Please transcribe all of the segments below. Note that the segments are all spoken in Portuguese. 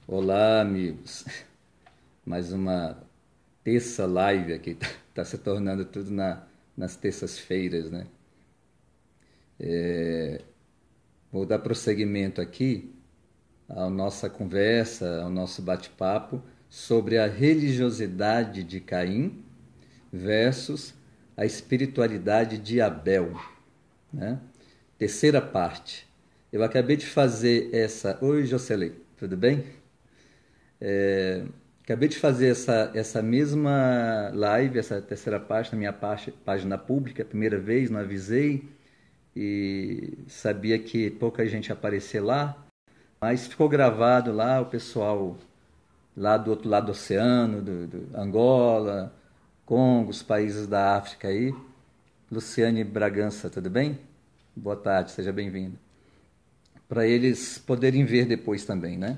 Olá, amigos. Mais uma terça live aqui. Tá se tornando tudo nas terças-feiras, né? Vou dar prosseguimento aqui à nossa conversa, ao nosso bate-papo sobre a religiosidade de Caim versus a espiritualidade de Abel, né? Terceira parte. Eu acabei de fazer essa... Oi, Jocelyn, tudo bem? Acabei de fazer essa mesma live, essa terceira parte, na minha página pública, primeira vez, não avisei e sabia que pouca gente ia aparecer lá, mas ficou gravado lá, o pessoal lá do outro lado do oceano, do Angola, Congo, os países da África aí. Luciane Bragança, tudo bem? Boa tarde, seja bem-vindo. Para eles poderem ver depois também, né?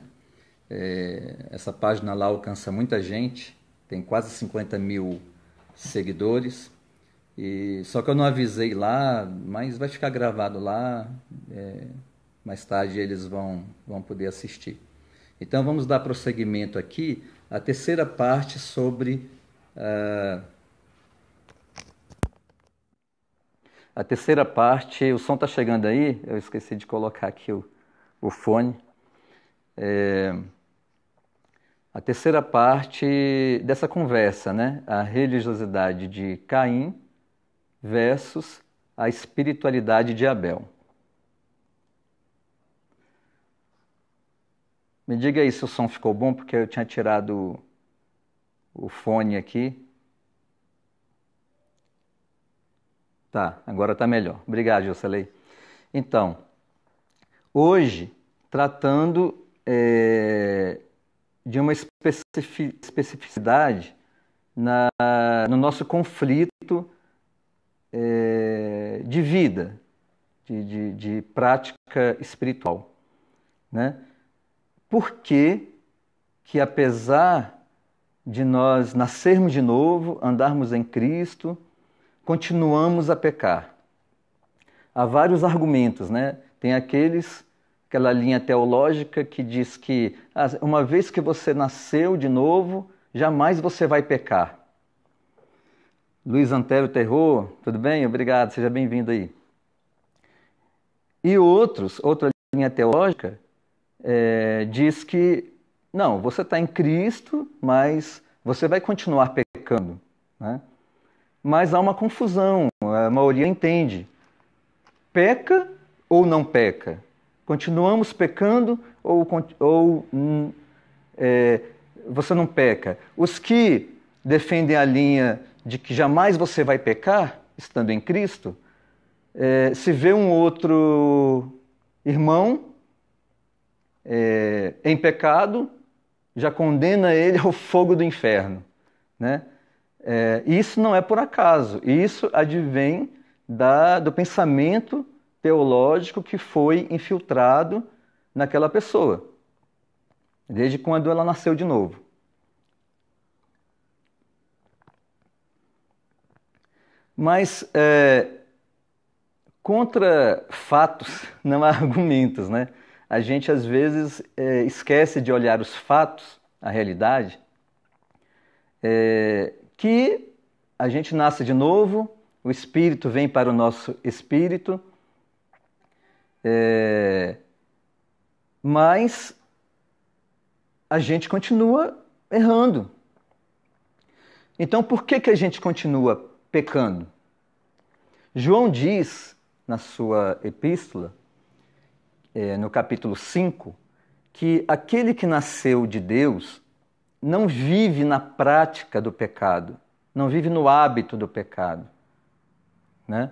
Essa página lá alcança muita gente, tem quase 50 mil seguidores, e só que eu não avisei lá, mas vai ficar gravado lá, mais tarde eles vão poder assistir. Então vamos dar prosseguimento aqui à terceira parte sobre a terceira parte. O som está chegando aí, eu esqueci de colocar aqui o fone. A terceira parte dessa conversa, né? A religiosidade de Caim versus a espiritualidade de Abel. Me diga aí se o som ficou bom, porque eu tinha tirado o fone aqui. Tá, agora está melhor. Obrigado, Jocelyn. Então, hoje, tratando de uma especificidade no nosso conflito de vida, de prática espiritual, né? Por que apesar de nós nascermos de novo, andarmos em Cristo, continuamos a pecar? Há vários argumentos, né? Tem aquela linha teológica que diz que uma vez que você nasceu de novo, jamais você vai pecar. Luiz Antero Terror, tudo bem? Obrigado, seja bem-vindo aí. E outra linha teológica diz que não, você está em Cristo, mas você vai continuar pecando, né? Mas há uma confusão, a maioria entende. Peca ou não peca? Continuamos pecando ou você não peca? Os que defendem a linha de que jamais você vai pecar, estando em Cristo, se vê um outro irmão em pecado, já condena ele ao fogo do inferno, né? Isso não é por acaso, isso advém do pensamento teológico que foi infiltrado naquela pessoa, desde quando ela nasceu de novo. Mas contra fatos não há argumentos, né? A gente às vezes esquece de olhar os fatos, a realidade, que a gente nasce de novo, o Espírito vem para o nosso espírito, mas a gente continua errando. Então, por que a gente continua pecando? João diz, na sua epístola, no capítulo 5, que aquele que nasceu de Deus não vive na prática do pecado, não vive no hábito do pecado, né?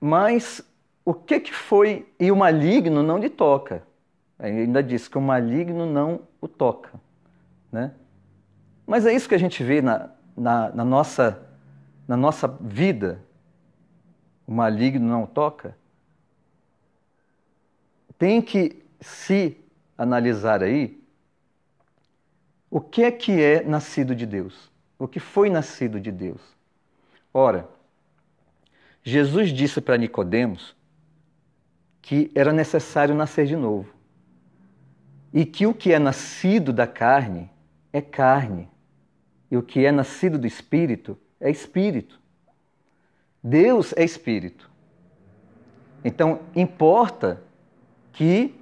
Mas o que foi... E o maligno não lhe toca. Ele ainda diz que o maligno não o toca, né? Mas é isso que a gente vê na nossa vida. O maligno não o toca. Tem que se analisar aí o que é nascido de Deus, o que foi nascido de Deus. Ora, Jesus disse para Nicodemos que era necessário nascer de novo. e que o que é nascido da carne é carne, e o que é nascido do Espírito é Espírito. Deus é Espírito. Então, importa que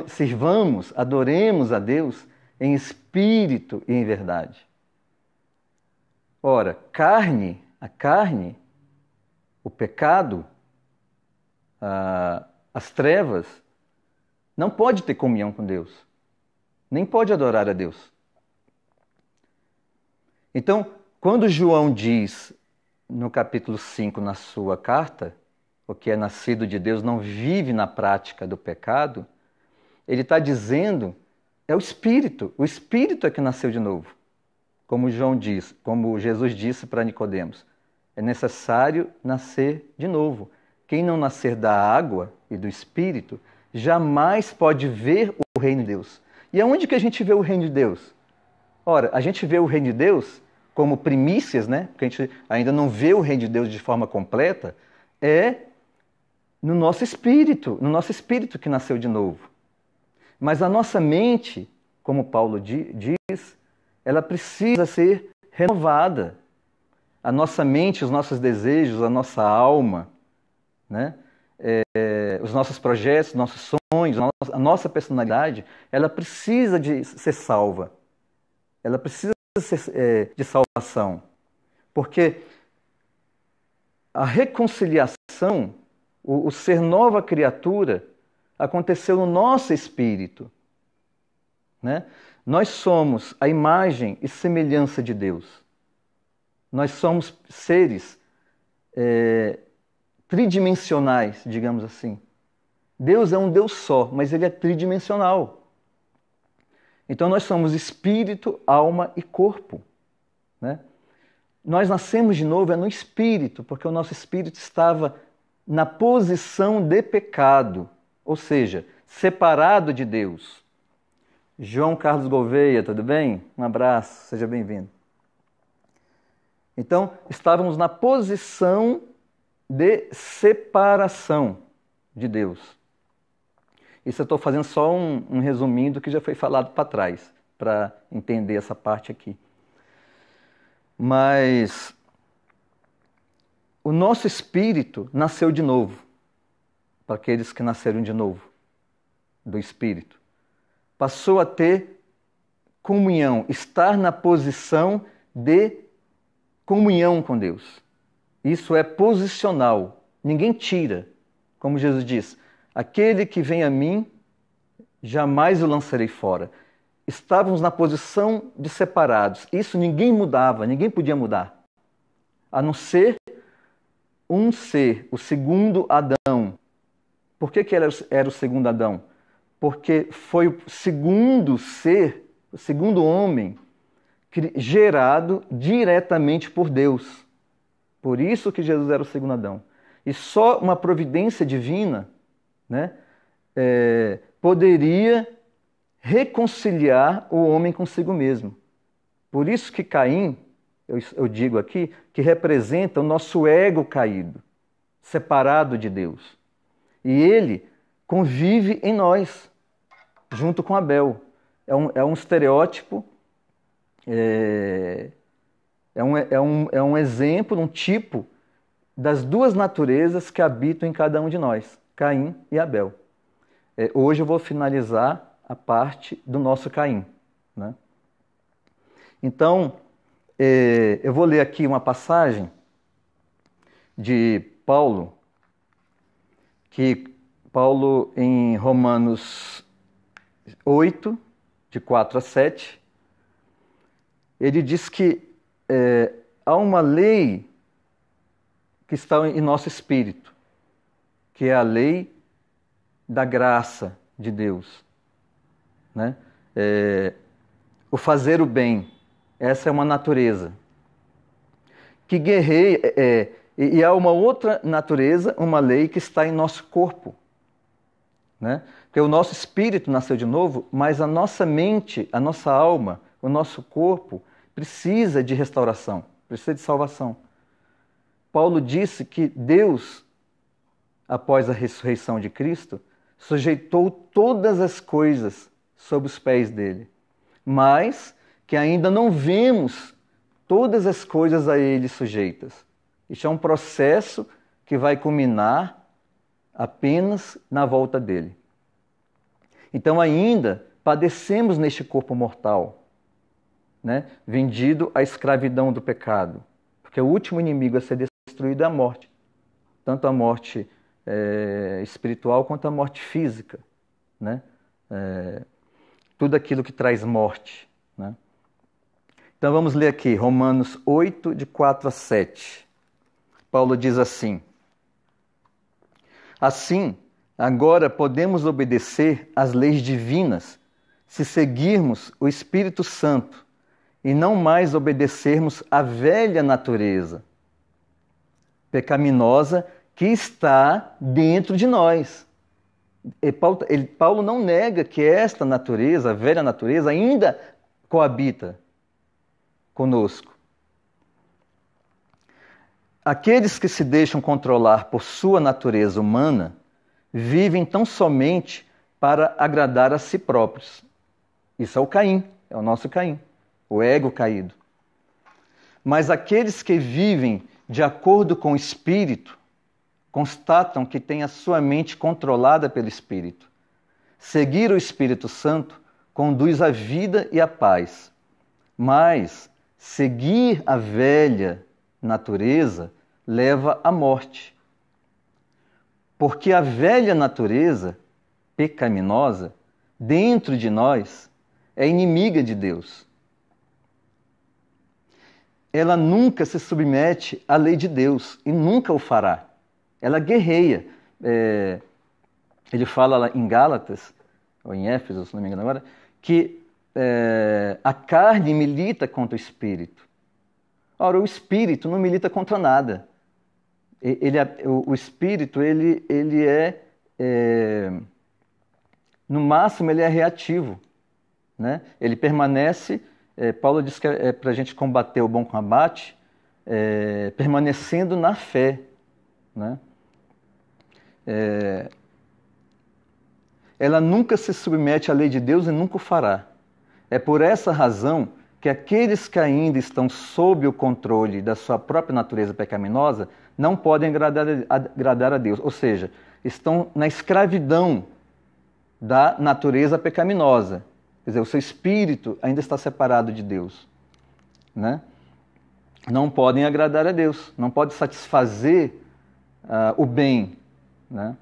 servamos, adoremos a Deus em espírito e em verdade. Ora, a carne, o pecado, as trevas, não pode ter comunhão com Deus, nem pode adorar a Deus. Então, quando João diz, no capítulo 5, na sua carta, o que é nascido de Deus não vive na prática do pecado, ele está dizendo, é o Espírito é que nasceu de novo. Como Jesus disse para Nicodemos, é necessário nascer de novo. Quem não nascer da água e do Espírito, jamais pode ver o reino de Deus. E aonde que a gente vê o reino de Deus? Ora, a gente vê o reino de Deus como primícias, né? Porque a gente ainda não vê o reino de Deus de forma completa, é no nosso espírito que nasceu de novo. Mas a nossa mente, como Paulo diz, ela precisa ser renovada. A nossa mente, os nossos desejos, a nossa alma, né? Os nossos projetos, os nossos sonhos, a nossa personalidade, ela precisa de ser salva. Ela precisa de salvação. Porque a reconciliação, o ser nova criatura, aconteceu no nosso espírito, né? Nós somos a imagem e semelhança de Deus. Nós somos seres tridimensionais, digamos assim. Deus é um Deus só, mas ele é tridimensional. Então nós somos espírito, alma e corpo, né? Nós nascemos de novo no espírito, porque o nosso espírito estava na posição de pecado, ou seja, separado de Deus. João Carlos Gouveia, tudo bem? Um abraço, seja bem-vindo. Então, estávamos na posição de separação de Deus. Isso eu estou fazendo só um resuminho do que já foi falado para trás, para entender essa parte aqui. Mas o nosso espírito nasceu de novo, para aqueles que nasceram de novo, do espírito. Passou a ter comunhão, estar na posição de comunhão com Deus. Isso é posicional, ninguém tira. Como Jesus diz, aquele que vem a mim, jamais o lançarei fora. Estávamos na posição de separados. Isso ninguém mudava, ninguém podia mudar. A não ser um ser, o segundo Adão. Por que ele era o segundo Adão? Porque foi o segundo ser, o segundo homem, gerado diretamente por Deus. Por isso que Jesus era o segundo Adão. E só uma providência divina, né, poderia reconciliar o homem consigo mesmo. Por isso que Caim, eu digo aqui, que representa o nosso ego caído, separado de Deus. E ele convive em nós, junto com Abel. É um estereótipo, é um exemplo, um tipo das duas naturezas que habitam em cada um de nós, Caim e Abel. Hoje eu vou finalizar a parte do nosso Caim, né? Então, eu vou ler aqui uma passagem de Paulo, que Paulo, em Romanos 8, de 4 a 7, ele diz que há uma lei que está em nosso espírito, que é a lei da graça de Deus, né? O fazer o bem, essa é uma natureza que guerreia, e há uma outra natureza, uma lei que está em nosso corpo, né? Porque o nosso espírito nasceu de novo, mas a nossa mente, a nossa alma, o nosso corpo precisa de restauração, precisa de salvação. Paulo disse que Deus, após a ressurreição de Cristo, sujeitou todas as coisas sob os pés dele, mas que ainda não vemos todas as coisas a ele sujeitas. Isso é um processo que vai culminar apenas na volta dele. Então ainda padecemos neste corpo mortal, né? Vendido à escravidão do pecado, porque o último inimigo a ser destruído é a morte, tanto a morte espiritual quanto a morte física, né? Tudo aquilo que traz morte, né? Então vamos ler aqui Romanos 8, de 4 a 7. Paulo diz assim: assim, agora podemos obedecer às leis divinas se seguirmos o Espírito Santo e não mais obedecermos à velha natureza pecaminosa que está dentro de nós. Paulo não nega que esta natureza, a velha natureza, ainda coabita conosco. Aqueles que se deixam controlar por sua natureza humana vivem tão somente para agradar a si próprios. Isso é o Caim, é o nosso Caim, o ego caído. Mas aqueles que vivem de acordo com o Espírito constatam que têm a sua mente controlada pelo Espírito. Seguir o Espírito Santo conduz à vida e à paz, mas seguir a velha natureza leva à morte. Porque a velha natureza pecaminosa dentro de nós é inimiga de Deus. Ela nunca se submete à lei de Deus e nunca o fará. Ela guerreia. Ele fala lá em Gálatas, ou em Éfeso, se não me engano agora, que a carne milita contra o espírito. Ora, o espírito não milita contra nada. O espírito, ele é, no máximo, ele é reativo, né? Ele permanece, Paulo diz que é para a gente combater o bom combate, permanecendo na fé, né? Ela nunca se submete à lei de Deus e nunca o fará. É por essa razão que aqueles que ainda estão sob o controle da sua própria natureza pecaminosa não podem agradar a Deus, ou seja, estão na escravidão da natureza pecaminosa. Quer dizer, o seu espírito ainda está separado de Deus, né? Não podem agradar a Deus, não podem satisfazer o bem, né?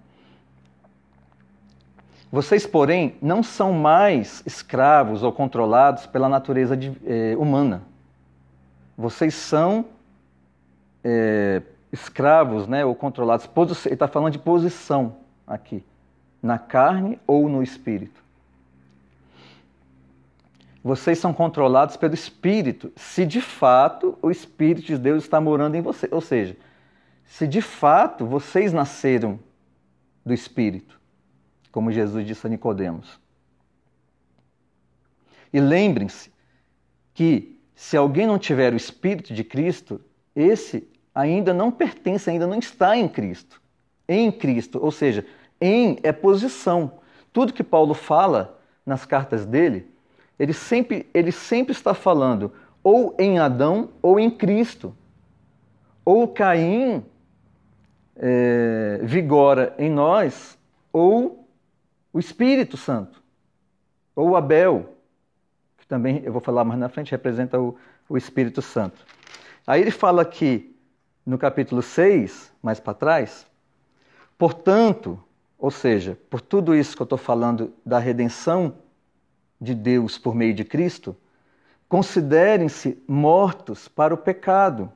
Vocês, porém, não são mais escravos ou controlados pela natureza humana. Vocês são escravos, né, ou controlados. Ele está falando de posição aqui, na carne ou no espírito. Vocês são controlados pelo Espírito, se de fato o Espírito de Deus está morando em você. Ou seja, se de fato vocês nasceram do Espírito, como Jesus disse a Nicodemos. E lembrem-se que se alguém não tiver o Espírito de Cristo, esse ainda não pertence, ainda não está em Cristo. Em Cristo, ou seja, em é posição. Tudo que Paulo fala nas cartas dele, ele sempre está falando ou em Adão ou em Cristo. Ou Caim vigora em nós, ou o Espírito Santo, ou Abel, que também eu vou falar mais na frente, representa o Espírito Santo. Aí ele fala aqui, no capítulo 6, mais para trás, portanto, ou seja, por tudo isso que eu estou falando da redenção de Deus por meio de Cristo, considerem-se mortos para o pecado,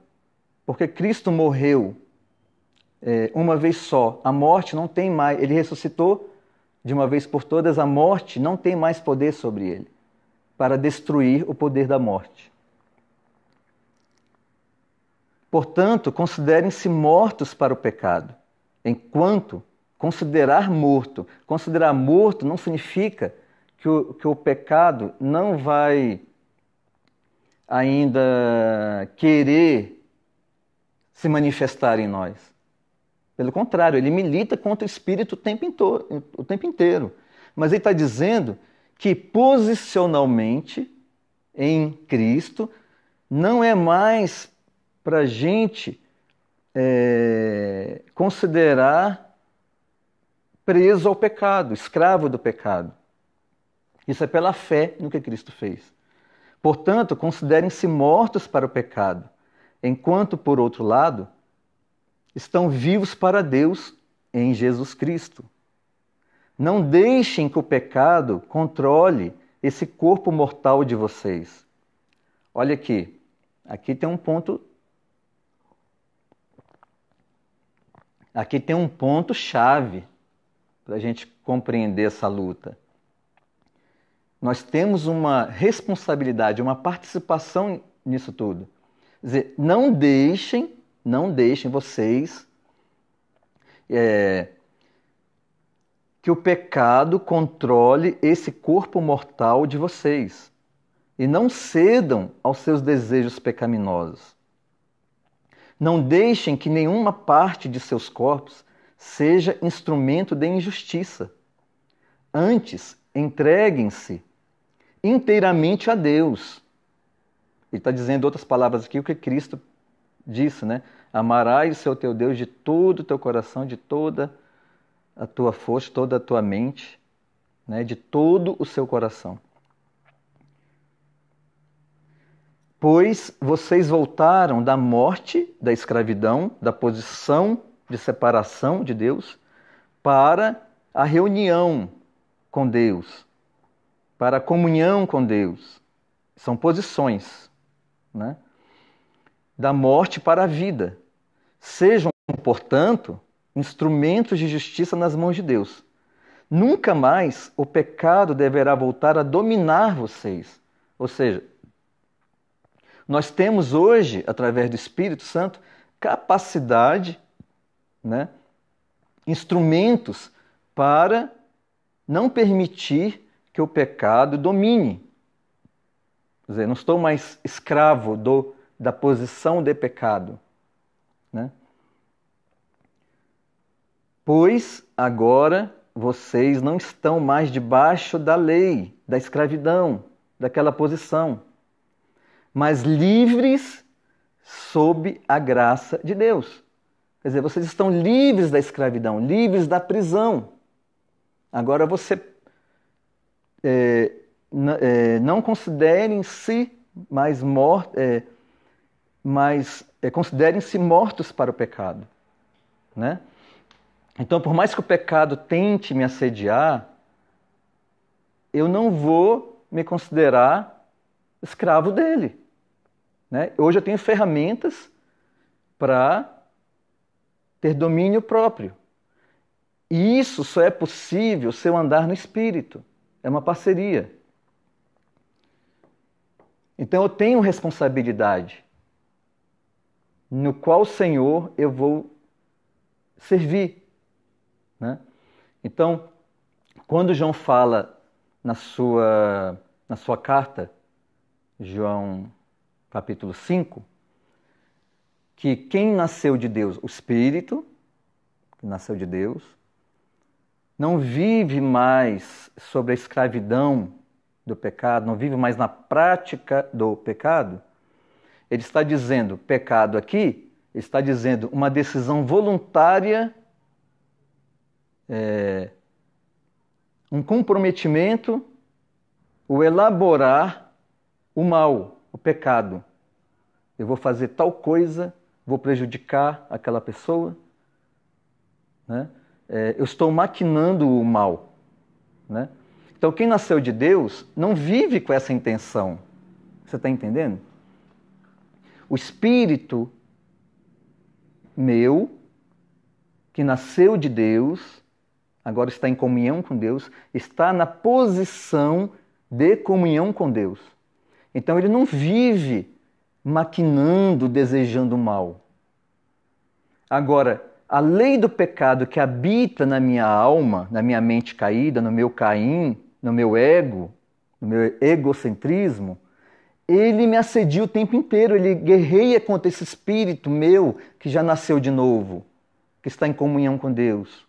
porque Cristo morreu uma vez só. A morte não tem mais, ele ressuscitou de uma vez por todas, a morte não tem mais poder sobre ele, para destruir o poder da morte. Portanto, considerem-se mortos para o pecado, enquanto considerar morto não significa que o pecado não vai ainda querer se manifestar em nós. Pelo contrário, ele milita contra o espírito o tempo inteiro. Mas ele está dizendo que posicionalmente, em Cristo, não é mais para a gente considerar preso ao pecado, escravo do pecado. Isso é pela fé no que Cristo fez. Portanto, considerem-se mortos para o pecado, enquanto, por outro lado, estão vivos para Deus em Jesus Cristo. Não deixem que o pecado controle esse corpo mortal de vocês. Olha aqui, aqui tem um ponto. Aqui tem um ponto chave para a gente compreender essa luta. Nós temos uma responsabilidade, uma participação nisso tudo. Quer dizer, não deixem vocês que o pecado controle esse corpo mortal de vocês e não cedam aos seus desejos pecaminosos. Não deixem que nenhuma parte de seus corpos seja instrumento de injustiça. Antes, entreguem-se inteiramente a Deus. Ele está dizendo outras palavras aqui o que Cristo disse, né? Amarás o seu teu Deus de todo o teu coração, de toda a tua força, toda a tua mente, né? De todo o seu coração. Pois vocês voltaram da morte, da escravidão, da posição de separação de Deus, para a reunião com Deus, para a comunhão com Deus. São posições, né? Da morte para a vida. Sejam, portanto, instrumentos de justiça nas mãos de Deus. Nunca mais o pecado deverá voltar a dominar vocês. Ou seja, nós temos hoje, através do Espírito Santo, capacidade, né, instrumentos para não permitir que o pecado domine. Quer dizer, não estou mais escravo da posição de pecado, né? Pois agora vocês não estão mais debaixo da lei, da escravidão, daquela posição, mas livres sob a graça de Deus. Quer dizer, vocês estão livres da escravidão, livres da prisão. Agora você não considerem-se mais mortos, considerem-se mortos para o pecado, né? Então, por mais que o pecado tente me assediar, eu não vou me considerar escravo dele, né? Hoje eu tenho ferramentas para ter domínio próprio. E isso só é possível se eu andar no Espírito. É uma parceria. Então eu tenho responsabilidade no qual o Senhor eu vou servir, né? Então, quando João fala na sua carta, João capítulo 5, que quem nasceu de Deus, o Espírito, que nasceu de Deus, não vive mais sobre a escravidão do pecado, não vive mais na prática do pecado. Ele está dizendo, pecado aqui, ele está dizendo uma decisão voluntária, um comprometimento, o elaborar o mal, o pecado. Eu vou fazer tal coisa, vou prejudicar aquela pessoa, né? Eu estou maquinando o mal, né? Então, quem nasceu de Deus não vive com essa intenção. Você está entendendo? O Espírito meu, que nasceu de Deus, agora está em comunhão com Deus, está na posição de comunhão com Deus. Então, ele não vive maquinando, desejando o mal. Agora, a lei do pecado que habita na minha alma, na minha mente caída, no meu Caim, no meu ego, no meu egocentrismo, ele me assedia o tempo inteiro, ele guerreia contra esse espírito meu que já nasceu de novo, que está em comunhão com Deus.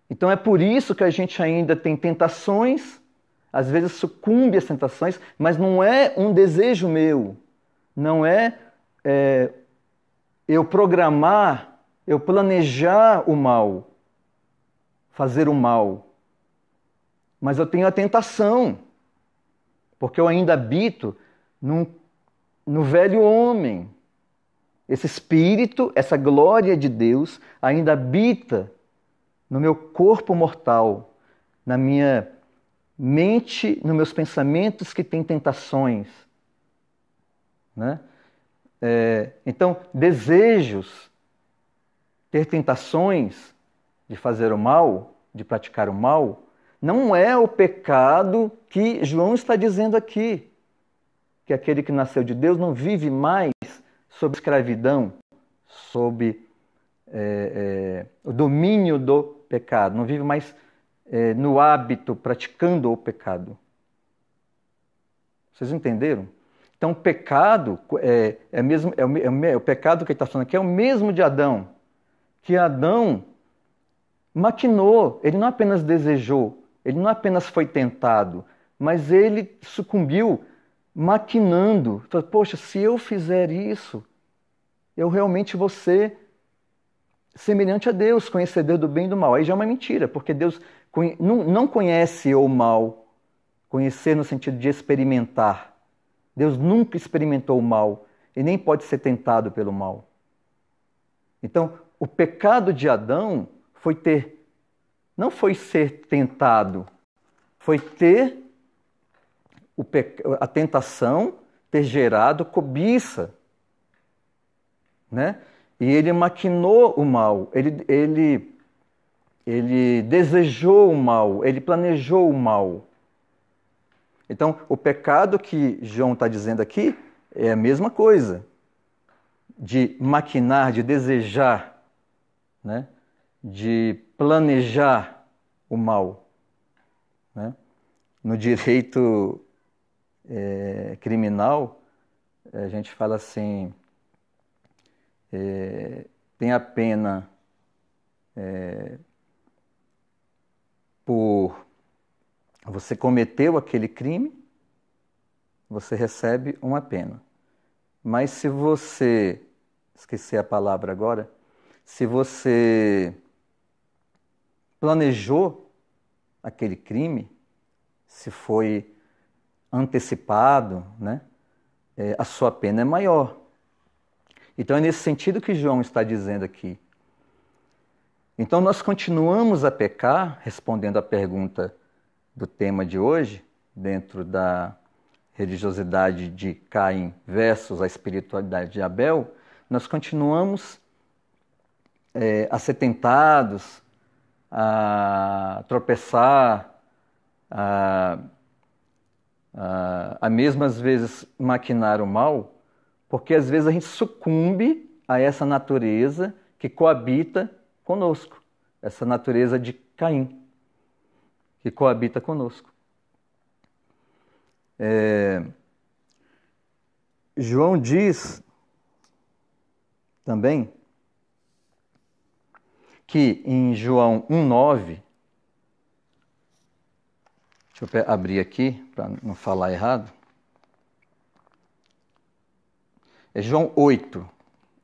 Então é por isso que a gente ainda tem tentações, às vezes sucumbe às tentações, mas não é um desejo meu, não é, eu programar, eu planejar o mal, fazer o mal, mas eu tenho a tentação, porque eu ainda habito no velho homem. Esse espírito, essa glória de Deus ainda habita no meu corpo mortal, na minha mente, nos meus pensamentos que têm tentações. Né? Então, desejos, ter tentações de fazer o mal, de praticar o mal, não é o pecado que João está dizendo aqui. Que aquele que nasceu de Deus não vive mais sob escravidão, sob o domínio do pecado, não vive mais no hábito, praticando o pecado. Vocês entenderam? Então, o pecado o pecado que ele está falando aqui é o mesmo de Adão, que Adão maquinou, ele não apenas desejou, ele não apenas foi tentado, mas ele sucumbiu maquinando. Falou, poxa, se eu fizer isso, eu realmente vou ser semelhante a Deus, conhecedor do bem e do mal. Aí já é uma mentira, porque Deus não conhece o mal, conhecer no sentido de experimentar. Deus nunca experimentou o mal e nem pode ser tentado pelo mal. Então, o pecado de Adão não foi ser tentado, foi ter a tentação, ter gerado cobiça, né? E ele maquinou o mal, ele desejou o mal, ele planejou o mal. Então, o pecado que João está dizendo aqui é a mesma coisa, de maquinar, de desejar, né? De planejar o mal. Né? No direito criminal, a gente fala assim, tem a pena por você cometeu aquele crime, você recebe uma pena. Mas se você, esqueci a palavra agora, se você planejou aquele crime, se foi antecipado, né, a sua pena é maior. Então é nesse sentido que João está dizendo aqui. Então nós continuamos a pecar, respondendo à pergunta do tema de hoje, dentro da religiosidade de Caim versus a espiritualidade de Abel, nós continuamos a ser tentados, a tropeçar, a mesmo às vezes maquinar o mal, porque às vezes a gente sucumbe a essa natureza que coabita conosco, essa natureza de Caim, que coabita conosco. João diz também que em João 1,9, deixa eu abrir aqui para não falar errado, é João 8,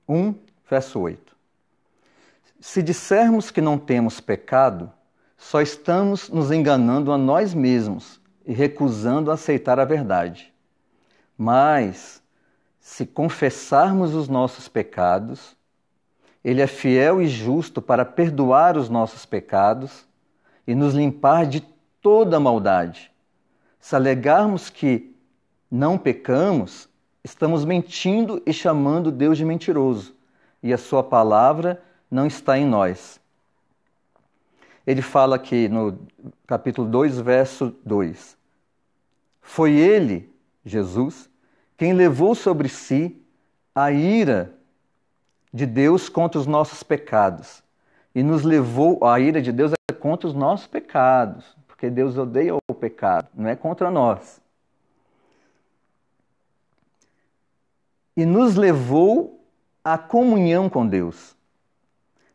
1, verso 8. Se dissermos que não temos pecado, só estamos nos enganando a nós mesmos e recusando aceitar a verdade. Mas, se confessarmos os nossos pecados, Ele é fiel e justo para perdoar os nossos pecados e nos limpar de toda maldade. Se alegarmos que não pecamos, estamos mentindo e chamando Deus de mentiroso, e a sua palavra não está em nós. Ele fala aqui no capítulo 2, verso 2. Foi Ele, Jesus, quem levou sobre si a ira de Deus contra os nossos pecados. E nos levou, a ira de Deus é contra os nossos pecados, porque Deus odeia o pecado, não é contra nós. E nos levou a comunhão com Deus.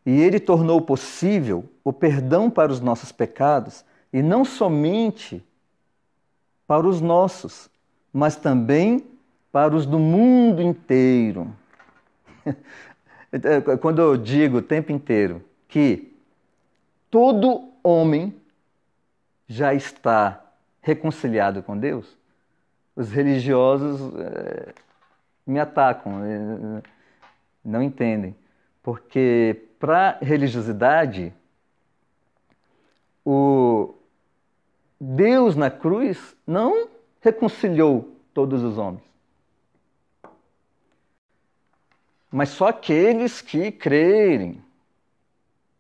E ele tornou possível o perdão para os nossos pecados, e não somente para os nossos, mas também para os do mundo inteiro. Quando eu digo o tempo inteiro que todo homem já está reconciliado com Deus, os religiosos me atacam, não entendem. Porque para a religiosidade, o Deus na cruz não reconciliou todos os homens, mas só aqueles que crerem.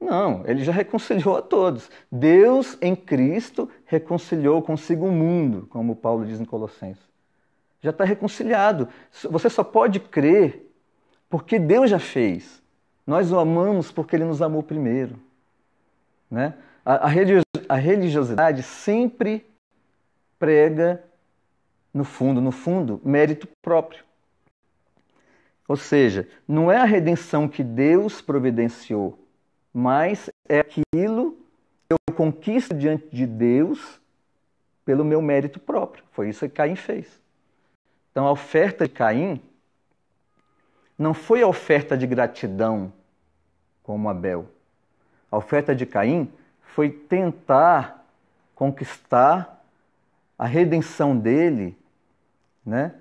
Não, ele já reconciliou a todos. Deus em Cristo reconciliou consigo o mundo, como Paulo diz em Colossenses. Já está reconciliado. Você só pode crer porque Deus já fez. Nós o amamos porque ele nos amou primeiro. Né? A religiosidade sempre prega, no fundo, mérito próprio. Ou seja, não é a redenção que Deus providenciou, mas é aquilo que eu conquisto diante de Deus pelo meu mérito próprio. Foi isso que Caim fez. Então a oferta de Caim não foi a oferta de gratidão como Abel. A oferta de Caim foi tentar conquistar a redenção dele, né?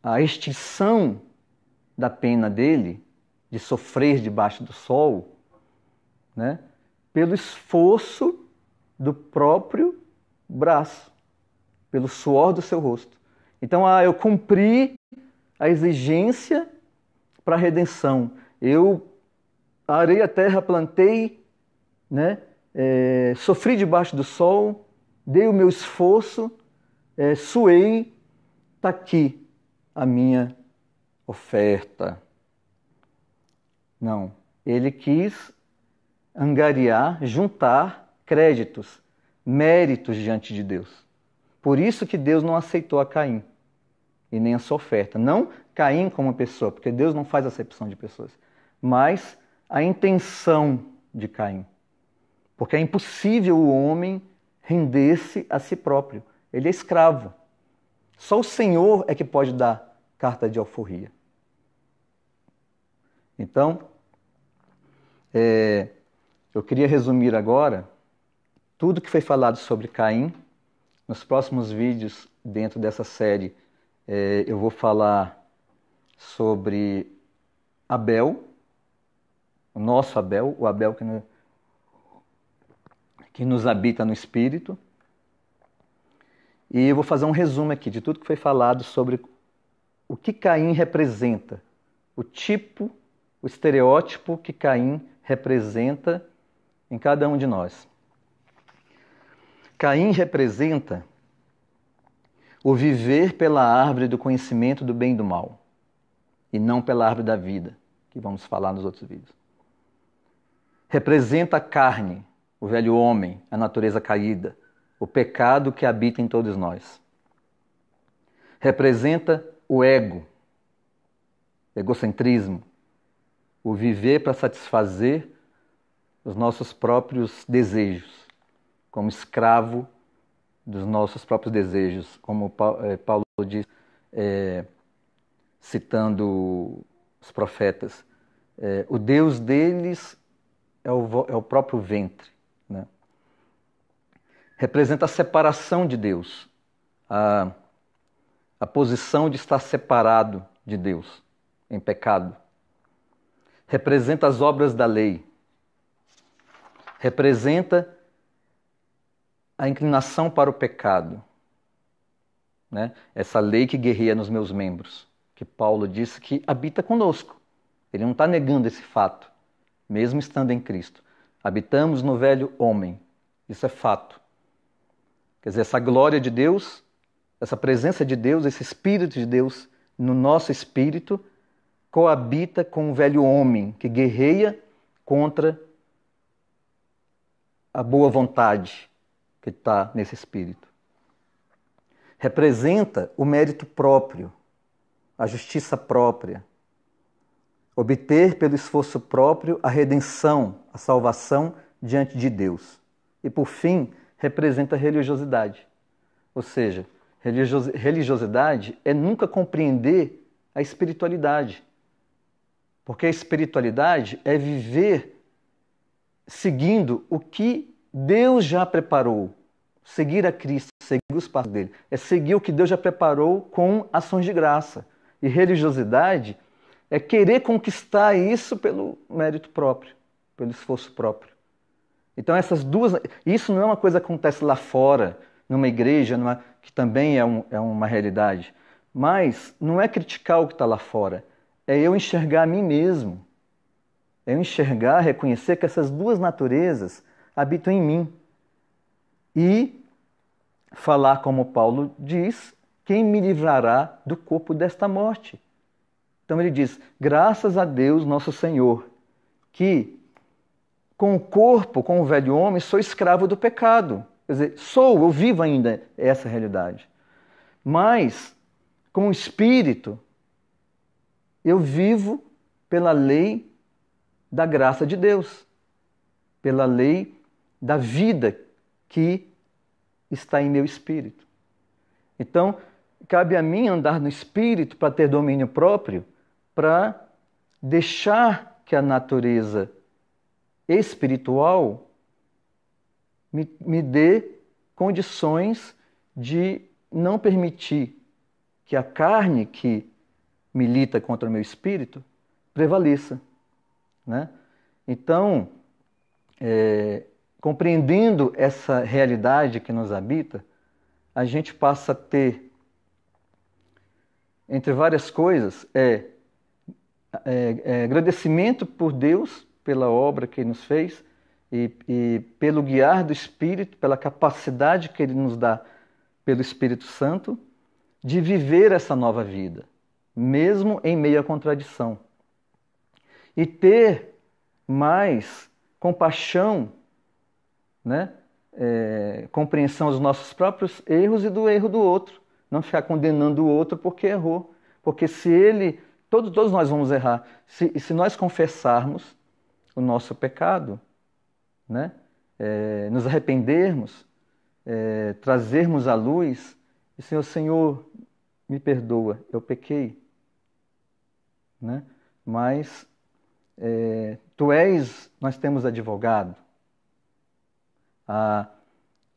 A extinção da pena dele, de sofrer debaixo do sol, né? Pelo esforço do próprio braço, pelo suor do seu rosto. Então, eu cumpri a exigência para a redenção. Eu arei a terra, plantei, né? Sofri debaixo do sol, dei o meu esforço, suei, está aqui a minha oferta. Não, ele quis angariar, juntar créditos, méritos diante de Deus. Por isso que Deus não aceitou a Caim e nem a sua oferta. Não Caim como pessoa, porque Deus não faz acepção de pessoas, mas a intenção de Caim. Porque é impossível o homem render-se a si próprio. Ele é escravo. Só o Senhor é que pode dar carta de alforria. Então, eu queria resumir agora tudo que foi falado sobre Caim. Nos próximos vídeos, dentro dessa série, eu vou falar sobre Abel, o nosso Abel, o Abel que nos habita no Espírito. E eu vou fazer um resumo aqui de tudo que foi falado sobre o que Caim representa, o tipo, o estereótipo que Caim representa em cada um de nós. Caim representa o viver pela árvore do conhecimento do bem e do mal, e não pela árvore da vida, que vamos falar nos outros vídeos. Representa a carne, o velho homem, a natureza caída, o pecado que habita em todos nós. Representa o ego, egocentrismo, o viver para satisfazer os nossos próprios desejos, como escravo dos nossos próprios desejos, como Paulo diz, citando os profetas, o Deus deles é o próprio ventre, né? Representa a separação de Deus, a posição de estar separado de Deus, em pecado. Representa as obras da lei. Representa a inclinação para o pecado, né? Essa lei que guerreia nos meus membros, que Paulo disse que habita conosco. Ele não está negando esse fato, mesmo estando em Cristo. Habitamos no velho homem, isso é fato. Quer dizer, essa glória de Deus, essa presença de Deus, esse Espírito de Deus no nosso espírito, coabita com o velho homem que guerreia contra a boa vontade que está nesse espírito. Representa o mérito próprio, a justiça própria. Obter pelo esforço próprio a redenção, a salvação diante de Deus. E por fim, representa a religiosidade. Ou seja, religiosidade é nunca compreender a espiritualidade. Porque a espiritualidade é viver seguindo o que Deus já preparou. Seguir a Cristo, seguir os passos dele. É seguir o que Deus já preparou com ações de graça. E religiosidade é querer conquistar isso pelo mérito próprio, pelo esforço próprio. Então essas duas... Isso não é uma coisa que acontece lá fora, numa igreja, que também é uma realidade. Mas não é criticar o que está lá fora. É eu enxergar a mim mesmo. É eu enxergar, reconhecer que essas duas naturezas habitam em mim. E falar como Paulo diz, quem me livrará do corpo desta morte? Então ele diz, graças a Deus nosso Senhor, que com o corpo, com o velho homem, sou escravo do pecado. Quer dizer, eu vivo ainda essa realidade. Mas, com o Espírito, eu vivo pela lei da graça de Deus, pela lei da vida que está em meu espírito. Então, cabe a mim andar no espírito para ter domínio próprio, para deixar que a natureza espiritual me dê condições de não permitir que a carne que milita contra o meu espírito prevaleça, né? Então, compreendendo essa realidade que nos habita, a gente passa a ter, entre várias coisas, agradecimento por Deus, pela obra que Ele nos fez, e pelo guiar do Espírito, pela capacidade que Ele nos dá pelo Espírito Santo, de viver essa nova vida, mesmo em meio à contradição. E ter mais compaixão, né? Compreensão dos nossos próprios erros e do erro do outro. Não ficar condenando o outro porque errou. Porque se ele... Todos nós vamos errar. Se nós confessarmos o nosso pecado, né? Nos arrependermos, trazermos à luz, e Senhor, me perdoa, eu pequei. Né? Mas nós temos advogado. A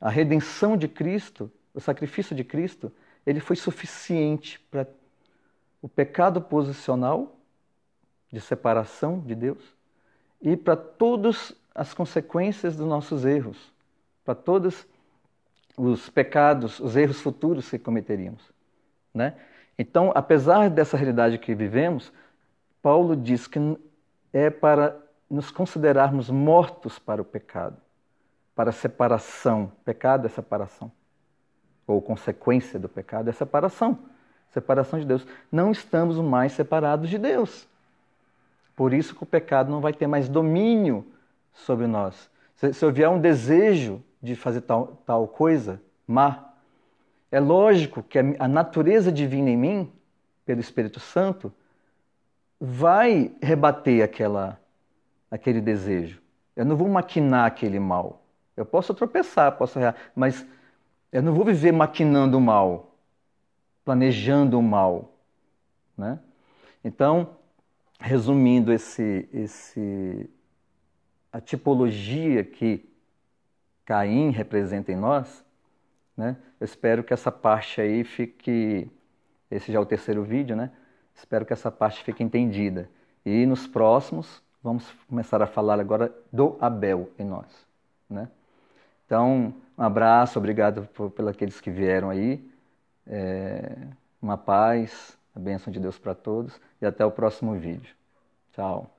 redenção de Cristo, o sacrifício de Cristo, ele foi suficiente para o pecado posicional de separação de Deus e para todas as consequências dos nossos erros, para todos os pecados, os erros futuros que cometeríamos, né? Então, apesar dessa realidade que vivemos, Paulo diz que é para nos considerarmos mortos para o pecado, para a separação. Pecado é separação. Ou consequência do pecado é separação. Separação de Deus. Não estamos mais separados de Deus. Por isso que o pecado não vai ter mais domínio sobre nós. Se houver um desejo de fazer tal coisa má, é lógico que a natureza divina em mim, pelo Espírito Santo, vai rebater aquele desejo. Eu não vou maquinar aquele mal. Eu posso tropeçar, posso errar, mas eu não vou viver maquinando o mal, planejando o mal, né? Então, resumindo a tipologia que Caim representa em nós, né? Eu espero que essa parte aí fique... Esse já é o terceiro vídeo, né? Espero que essa parte fique entendida. E nos próximos, vamos começar a falar agora do Abel em nós, né? Então, um abraço, obrigado por aqueles que vieram aí. Uma paz, a bênção de Deus para todos. E até o próximo vídeo. Tchau.